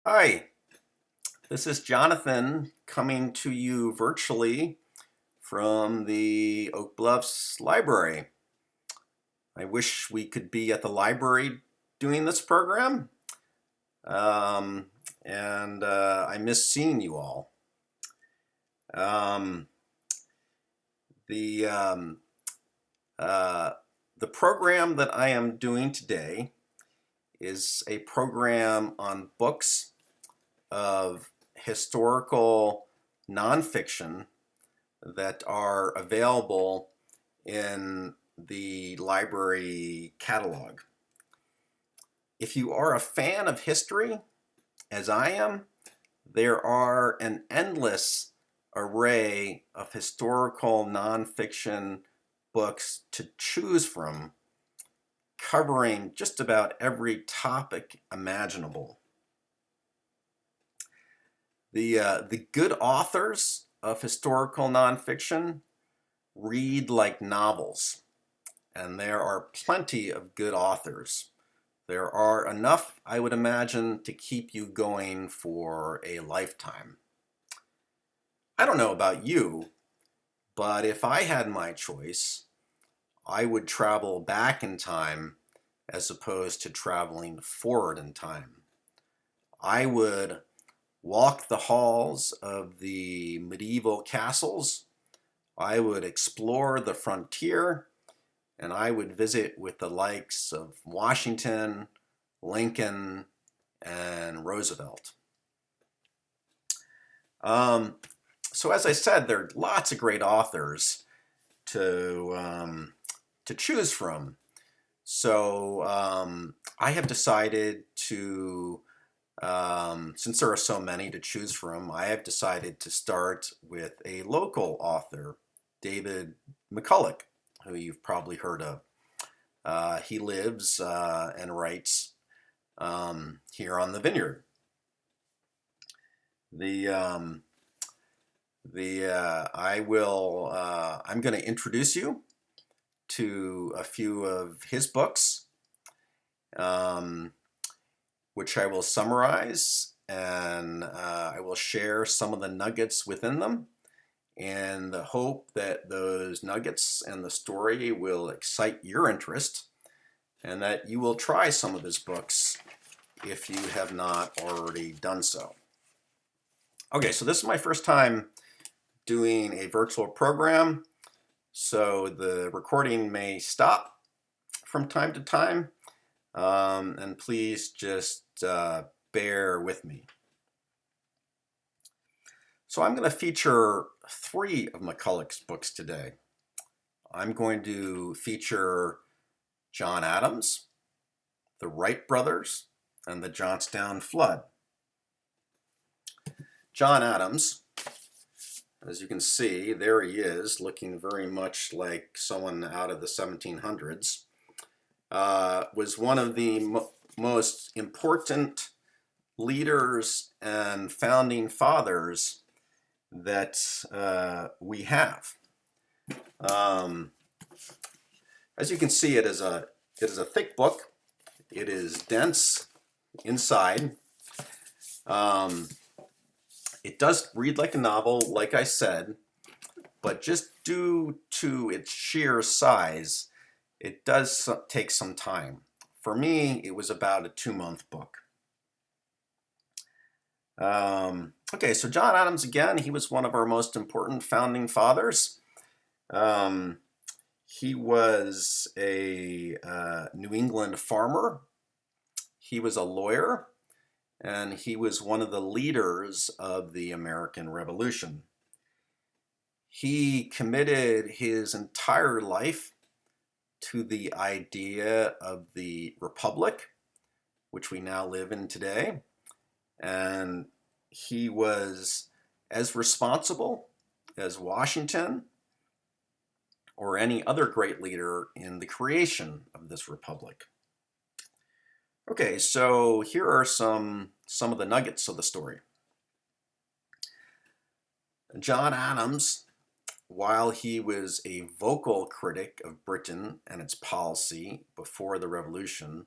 Hi, this is Jonathan coming to you virtually from the Oak Bluffs Library. I wish we could be at the library doing this program, um, and I miss seeing you all. Um, the, um, uh, the program that I am doing today is a program on books of historical nonfiction that are available in the library catalog. If you are a fan of history, as I am, there are an endless array of historical nonfiction books to choose from, covering just about every topic imaginable. The good authors of historical nonfiction read like novels, and there are plenty of good authors. There are enough, I would imagine, to keep you going for a lifetime. I don't know about you, but if I had my choice, I would travel back in time as opposed to traveling forward in time. I would walk the halls of the medieval castles. I would explore the frontier, and I would visit with the likes of Washington, Lincoln, and Roosevelt. Um, so as I said, there are lots of great authors to choose from. So I have decided to, since there are so many to choose from, I have decided to start with a local author, David McCullough, who you've probably heard of. He lives and writes here on the vineyard. The I'm going to introduce you to a few of his books, um, which I will summarize, and I will share some of the nuggets within them, and the hope that those nuggets and the story will excite your interest, and that you will try some of his books if you have not already done so. Okay, so this is my first time doing a virtual program, so the recording may stop from time to time, and please just bear with me. So I'm going to feature three of McCullough's books today. I'm going to feature John Adams, the Wright Brothers, and the Johnstown Flood. John Adams, as you can see, there he is, looking very much like someone out of the 1700s, was one of the most important leaders and founding fathers that we have. As you can see, it is a thick book. It is dense inside. It does read like a novel, like I said, but just due to its sheer size, it does take some time. For me, it was about a 2-month book. Okay, so John Adams, again, he was one of our most important founding fathers. He was a New England farmer. He was a lawyer, and he was one of the leaders of the American Revolution. He committed his entire life to the idea of the Republic, which we now live in today. And he was as responsible as Washington or any other great leader in the creation of this republic. Okay, so here are some of the nuggets of the story. John Adams, while he was a vocal critic of Britain and its policy before the Revolution,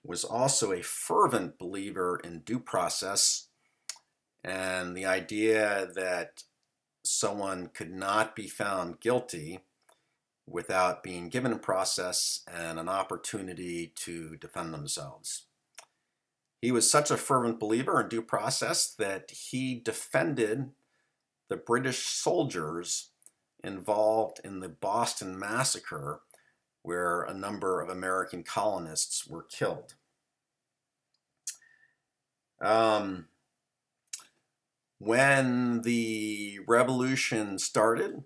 was also a fervent believer in due process and the idea that someone could not be found guilty without being given a process and an opportunity to defend themselves. He was such a fervent believer in due process that he defended the British soldiers involved in the Boston Massacre, where a number of American colonists were killed. When the revolution started,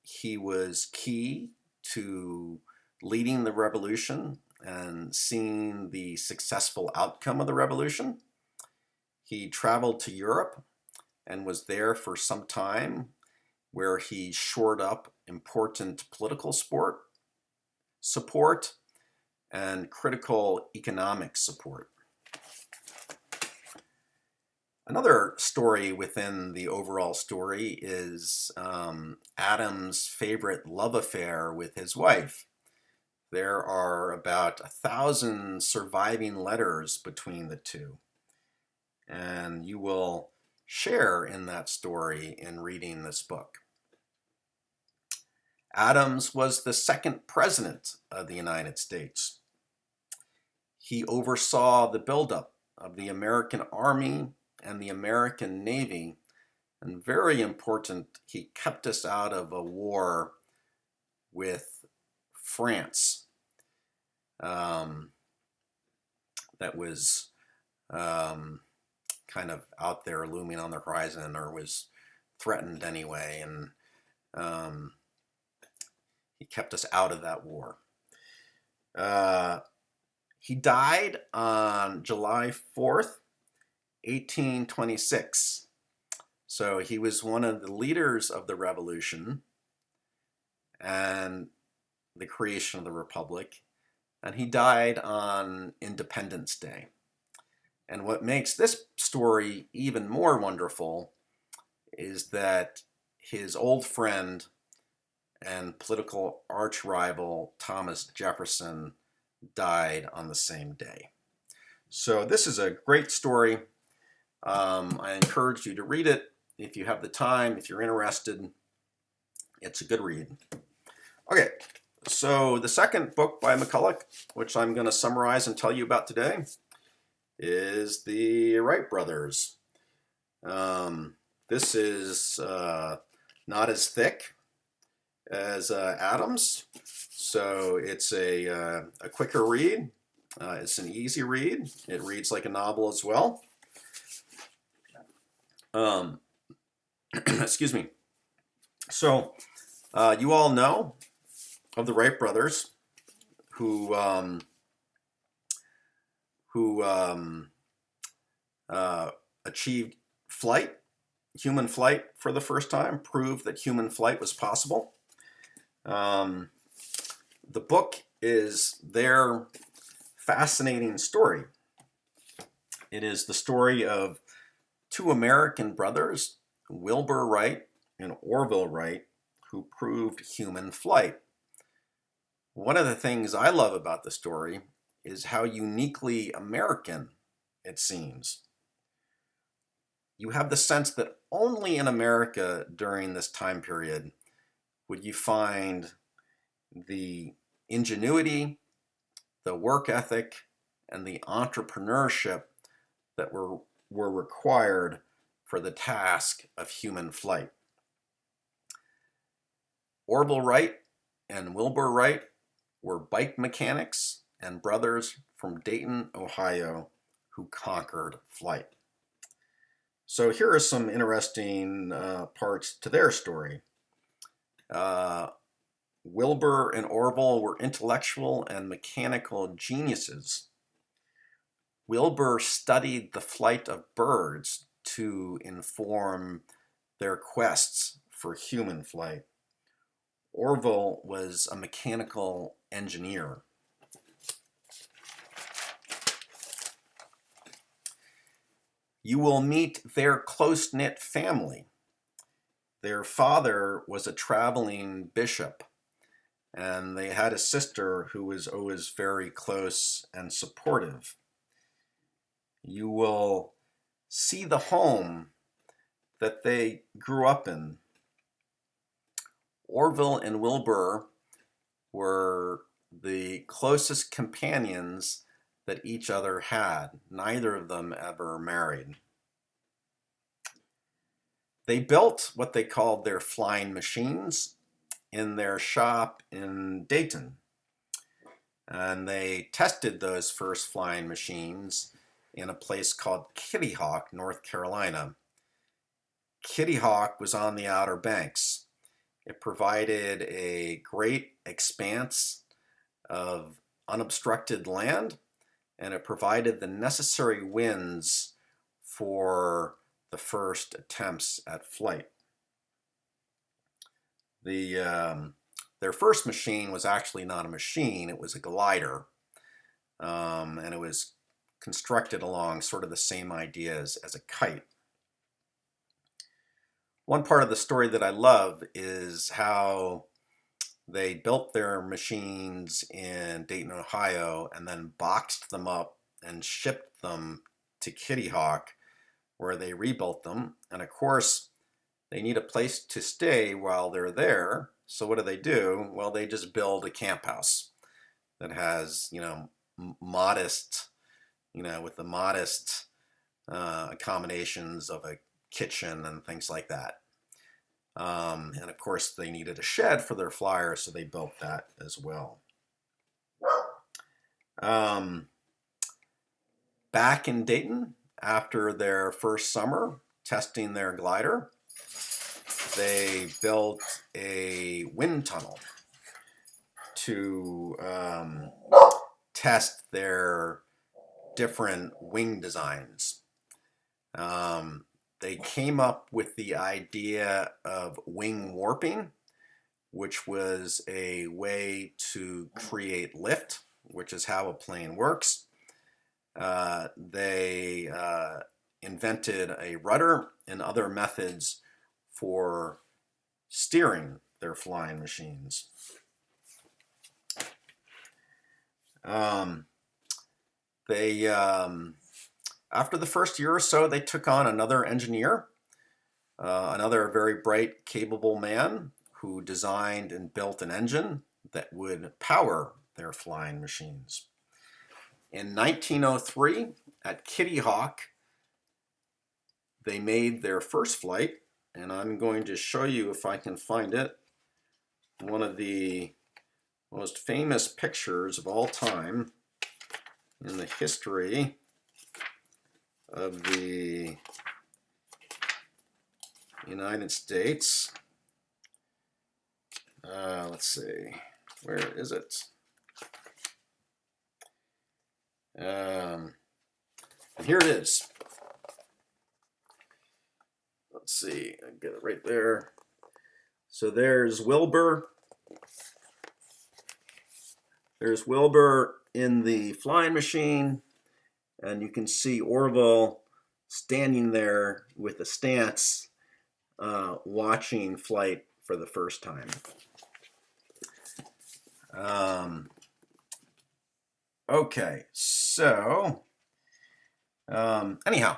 he was key to leading the revolution and seeing the successful outcome of the revolution. He traveled to Europe and was there for some time, where he shored up important political support and critical economic support. Another story within the overall story is Adam's favorite love affair with his wife. There are about 1,000 surviving letters between the two, and you will share in that story in reading this book. Adams was the second president of the United States. He oversaw the buildup of the American Army and the American Navy, and very important, he kept us out of a war with France that was kind of out there looming on the horizon, or was threatened anyway, and he kept us out of that war. He died on July 4th, 1826. So he was one of the leaders of the revolution and the creation of the Republic, and he died on Independence Day. And what makes this story even more wonderful is that his old friend and political arch rival Thomas Jefferson died on the same day. So this is a great story. I encourage you to read it if you have the time, if you're interested. It's a good read. Okay, so the second book by McCullough, which I'm going to summarize and tell you about today, is the Wright Brothers. This is not as thick as Adams, so it's a quicker read. It's an easy read. It reads like a novel as well. Excuse me. So you all know of the Wright Brothers, who achieved human flight for the first time, proved that human flight was possible. The book is their fascinating story. It is the story of two American brothers, Wilbur Wright and Orville Wright, who proved human flight. One of the things I love about the story is how uniquely American it seems. You have the sense that only in America during this time period would you find the ingenuity, the work ethic, and the entrepreneurship that were required for the task of human flight. Orville Wright and Wilbur Wright were bike mechanics and brothers from Dayton, Ohio, who conquered flight. So here are some interesting parts to their story. Wilbur and Orville were intellectual and mechanical geniuses. Wilbur studied the flight of birds to inform their quests for human flight. Orville was a mechanical engineer. You will meet their close-knit family. Their father was a traveling bishop, and they had a sister who was always very close and supportive. You will see the home that they grew up in. Orville and Wilbur were the closest companions that each other had. Neither of them ever married. They built what they called their flying machines in their shop in Dayton. And they tested those first flying machines in a place called Kitty Hawk, North Carolina. Kitty Hawk was on the Outer Banks. It provided a great expanse of unobstructed land, and it provided the necessary winds for the first attempts at flight. Their first machine was actually not a machine, it was a glider, and it was constructed along sort of the same ideas as a kite. One part of the story that I love is how they built their machines in Dayton, Ohio, and then boxed them up and shipped them to Kitty Hawk, where they rebuilt them. And of course, they need a place to stay while they're there. So what do? Well, they just build a camp house that has, modest, with the modest accommodations of a kitchen and things like that. And of course, they needed a shed for their flyers, so they built that as well. Back in Dayton, after their first summer testing their glider, they built a wind tunnel to test their different wing designs. They came up with the idea of wing warping, which was a way to create lift, which is how a plane works. They invented a rudder and other methods for steering their flying machines. After the first year or so, they took on another engineer, another very bright, capable man who designed and built an engine that would power their flying machines. In 1903, at Kitty Hawk, they made their first flight, and I'm going to show you, if I can find it, one of the most famous pictures of all time in the history of the United States. Let's see, where is it? Here it is. Let's see, I get it right there. So there's Wilbur. There's Wilbur in the flying machine, and you can see Orville standing there with a stance, watching flight for the first time. Okay, so anyhow,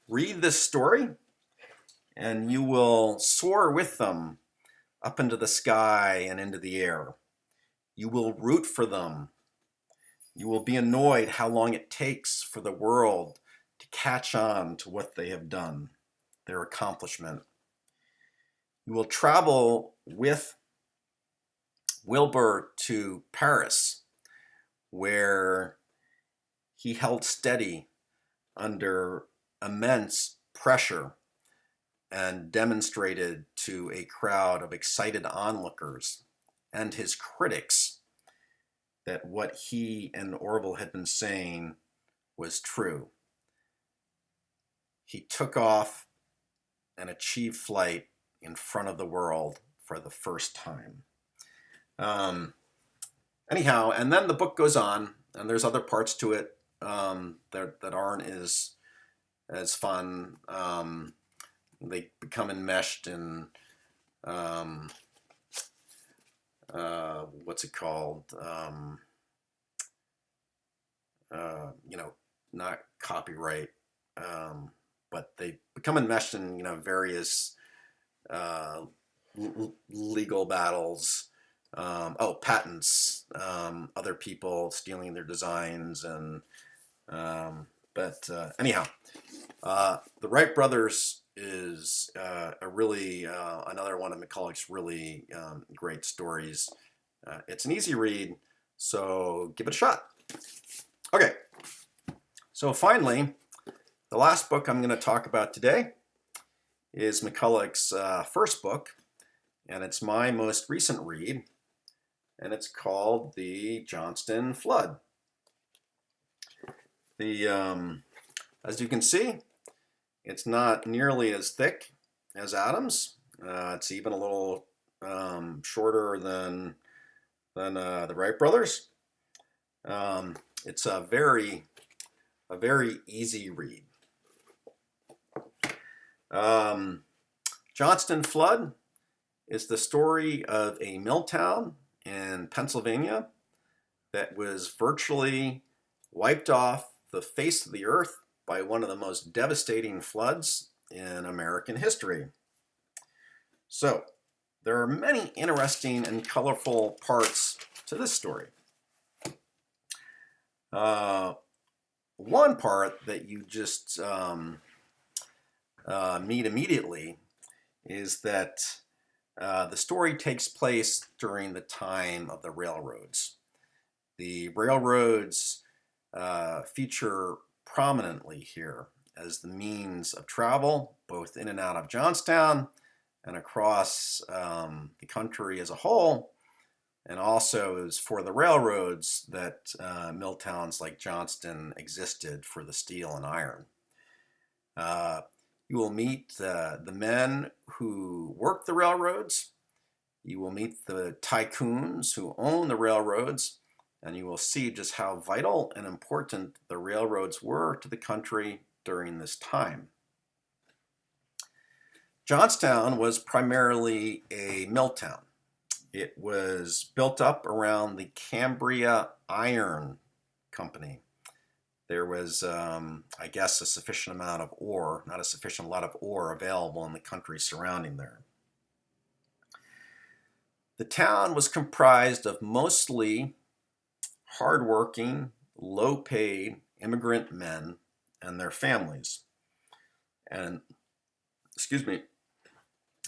read this story and you will soar with them up into the sky and into the air. You will root for them. You will be annoyed how long it takes for the world to catch on to what they have done, their accomplishment. You will travel with Wilbur to Paris, where he held steady under immense pressure and demonstrated to a crowd of excited onlookers and his critics that what he and Orville had been saying was true. He took off and achieved flight in front of the world for the first time. Anyhow, and then the book goes on, and there's other parts to it that aren't as fun. They become enmeshed in what's it called? Not copyright, but they become enmeshed in, various legal battles. Patents, other people stealing their designs, and anyhow, the Wright Brothers is a really another one of McCullough's really great stories. It's an easy read, so give it a shot. Okay, so finally, the last book I'm going to talk about today is McCullough's first book, and it's my most recent read, and it's called The Johnston Flood. As you can see, it's not nearly as thick as Adams. It's even a little shorter than the Wright Brothers. It's a very easy read. Johnston Flood is the story of a mill town in Pennsylvania that was virtually wiped off the face of the earth by one of the most devastating floods in American history. So, there are many interesting and colorful parts to this story. One part that you just meet immediately is that the story takes place during the time of the railroads. The railroads feature prominently here as the means of travel, both in and out of Johnstown and across the country as a whole, and also is for the railroads that mill towns like Johnston existed for the steel and iron. You will meet the men who work the railroads. You will meet the tycoons who own the railroads, and you will see just how vital and important the railroads were to the country during this time. Johnstown was primarily a mill town. It was built up around the Cambria Iron Company. There was, I guess, a sufficient amount of ore, not a sufficient lot of ore available in the country surrounding there. The town was comprised of mostly hardworking, low-paid immigrant men and their families, and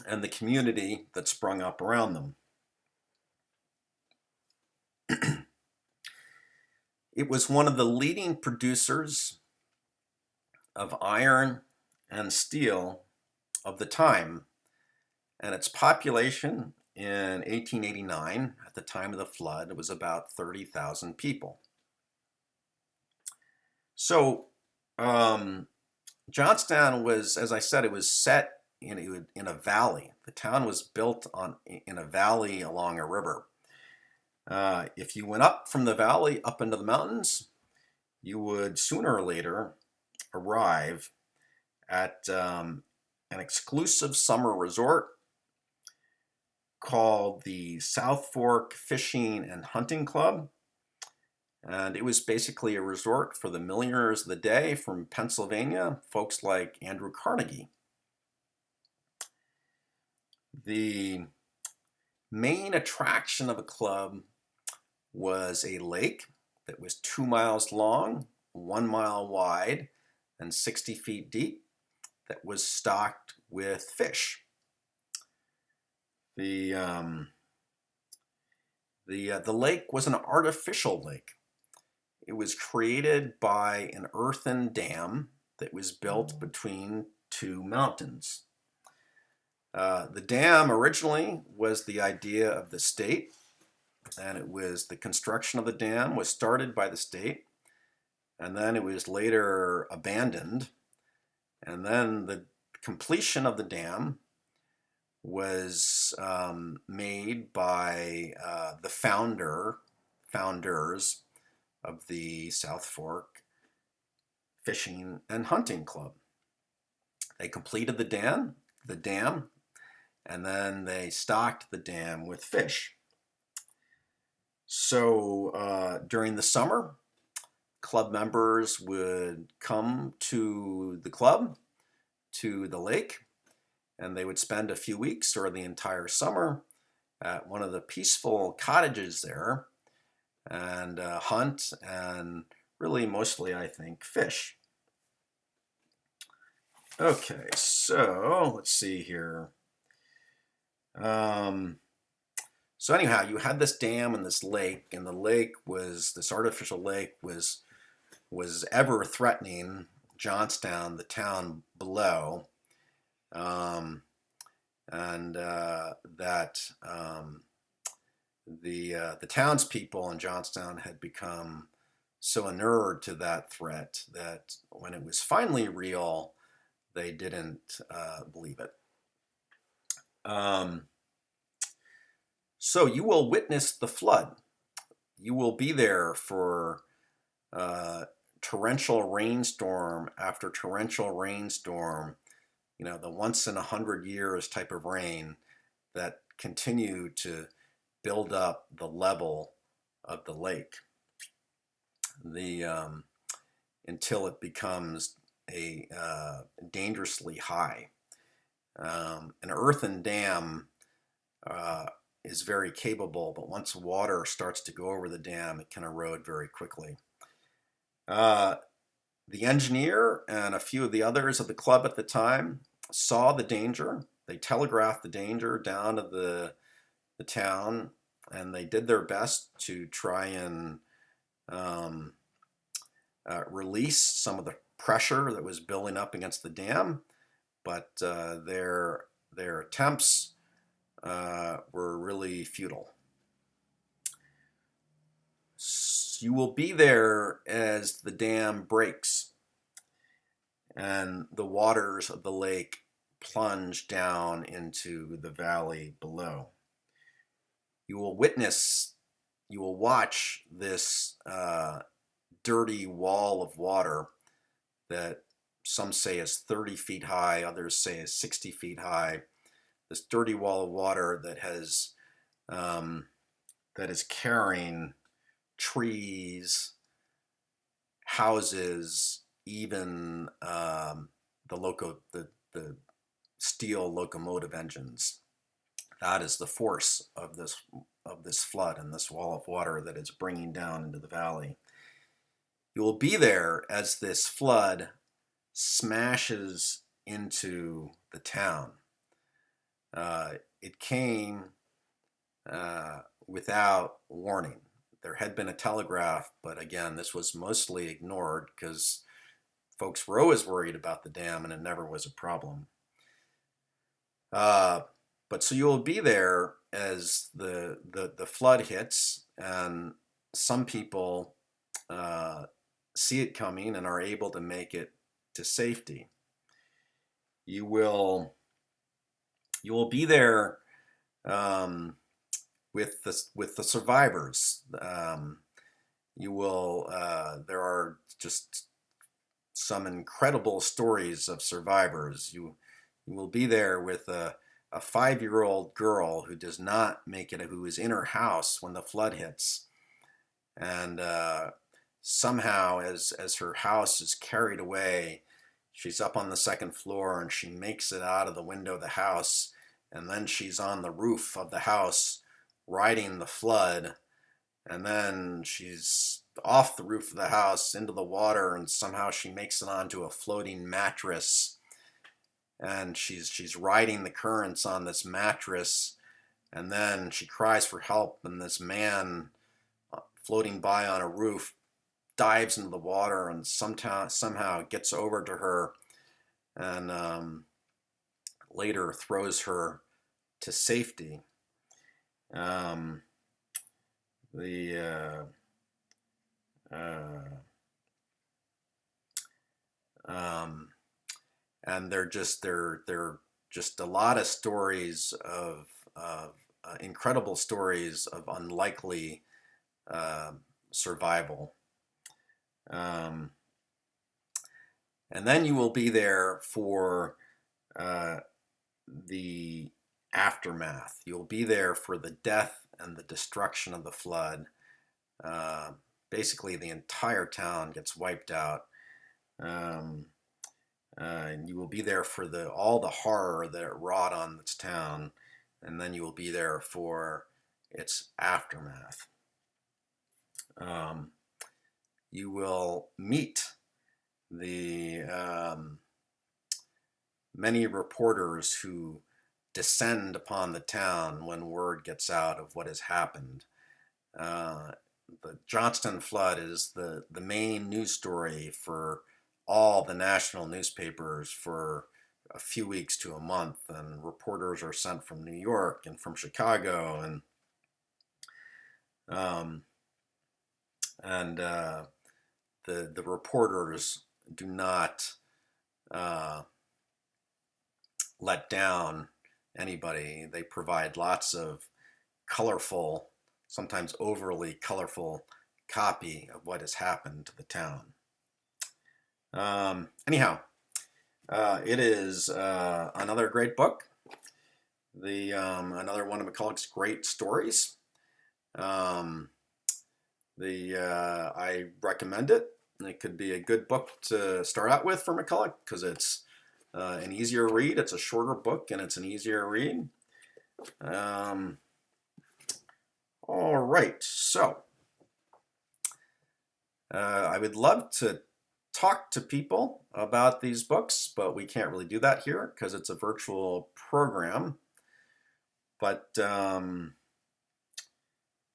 the community that sprung up around them. It was one of the leading producers of iron and steel of the time, and its population in 1889, at the time of the flood, it was about 30,000 people. So Johnstown was, as I said, it was set in a valley. The town was built in a valley along a river. If you went up from the valley up into the mountains, you would sooner or later arrive at an exclusive summer resort called the South Fork Fishing and Hunting Club. And it was basically a resort for the millionaires of the day from Pennsylvania, folks like Andrew Carnegie. The main attraction of the club was a lake that was 2 miles long, 1 mile wide, and 60 feet deep, that was stocked with fish. The lake was an artificial lake. It was created by an earthen dam that was built between two mountains. The dam originally was the idea of the state, and the construction of the dam was started by the state, and then it was later abandoned, and then the completion of the dam was made by the founders of the South Fork Fishing and Hunting Club. They completed the dam, and then they stocked the dam with fish. So during the summer, club members would come to the club, to the lake, and they would spend a few weeks or the entire summer at one of the peaceful cottages there and hunt and really mostly, I think, fish. Okay, so let's see here. Um, so anyhow, you had this dam and this lake, and the lake was this artificial lake was ever threatening Johnstown, the town below, um, and that the townspeople in Johnstown had become so inured to that threat that when it was finally real, they didn't believe it. Um, so you will witness the flood. You will be there for torrential rainstorm after torrential rainstorm, the once in 100 years type of rain that continue to build up the level of the lake the until it becomes a dangerously high. An earthen dam is very capable, but once water starts to go over the dam, it can erode very quickly. The engineer and a few of the others of the club at the time saw the danger. They telegraphed the danger down to the town, and they did their best to try and release some of the pressure that was building up against the dam, but their attempts were really futile. You will be there as the dam breaks and the waters of the lake plunge down into the valley below. You will watch this dirty wall of water that some say is 30 feet high, others say is 60 feet high. This dirty wall of water that is carrying trees, houses, even the steel locomotive engines. That is the force of this flood and this wall of water that is bringing down into the valley. You will be there as this flood smashes into the town. It came without warning. There had been a telegraph, but again, this was mostly ignored because folks were always worried about the dam and it never was a problem. But so you'll be there as the flood hits, and some people see it coming and are able to make it to safety. You will be there with the survivors. There are just some incredible stories of survivors. You will be there with a 5-year-old girl who does not make it, who is in her house when the flood hits, and somehow as her house is carried away, she's up on the second floor and she makes it out of the window of the house, and then she's on the roof of the house riding the flood, and then she's off the roof of the house into the water, and somehow she makes it onto a floating mattress, and she's riding the currents on this mattress, and then she cries for help, and this man floating by on a roof dives into the water and somehow gets over to her and later throws her to safety. And they're just a lot of stories of incredible stories of unlikely survival. And then you will be there for the aftermath. You'll be there for the death and the destruction of the flood. basically the entire town gets wiped out. Um, and you will be there for all the horror that it wrought on this town, and then you will be there for its aftermath. You will meet the many reporters who descend upon the town when word gets out of what has happened. The Johnston Flood is the main news story for all the national newspapers for a few weeks to a month, and reporters are sent from New York and from Chicago, and the reporters do not let down anybody. They provide lots of colorful, sometimes overly colorful copy of what has happened to the town. Anyhow, it is another great book. Another one of McCullough's great stories. I recommend it. It could be a good book to start out with for McCullough because it's an easier read. It's a shorter book and it's an easier read. All right, so I would love to talk to people about these books, but we can't really do that here because it's a virtual program. But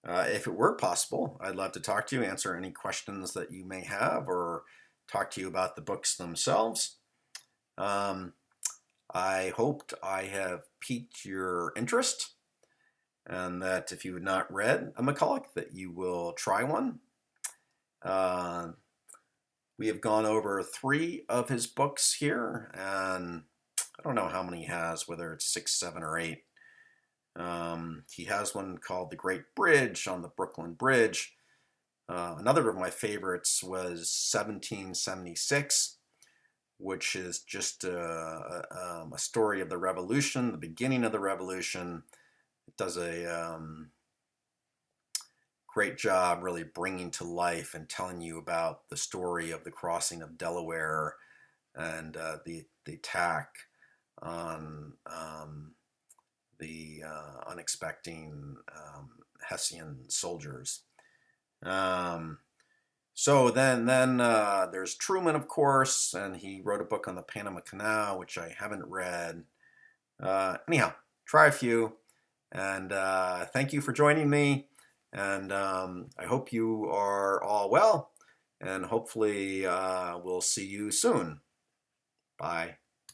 if it were possible, I'd love to talk to you, answer any questions that you may have, or talk to you about the books themselves. I hoped I have piqued your interest, and that if you had not read a McCullough, that you will try one. We have gone over 3 of his books here, and I don't know how many he has, whether it's 6, 7, or 8. He has one called The Great Bridge on the Brooklyn Bridge. Another of my favorites was 1776, which is just a story of the Revolution, the beginning of the Revolution. It does a great job really bringing to life and telling you about the story of the crossing of Delaware and the attack on the unexpecting Hessian soldiers. So then there's Truman, of course, and he wrote a book on the Panama Canal, which I haven't read. Anyhow, try a few, and thank you for joining me, and I hope you are all well, and hopefully we'll see you soon. Bye.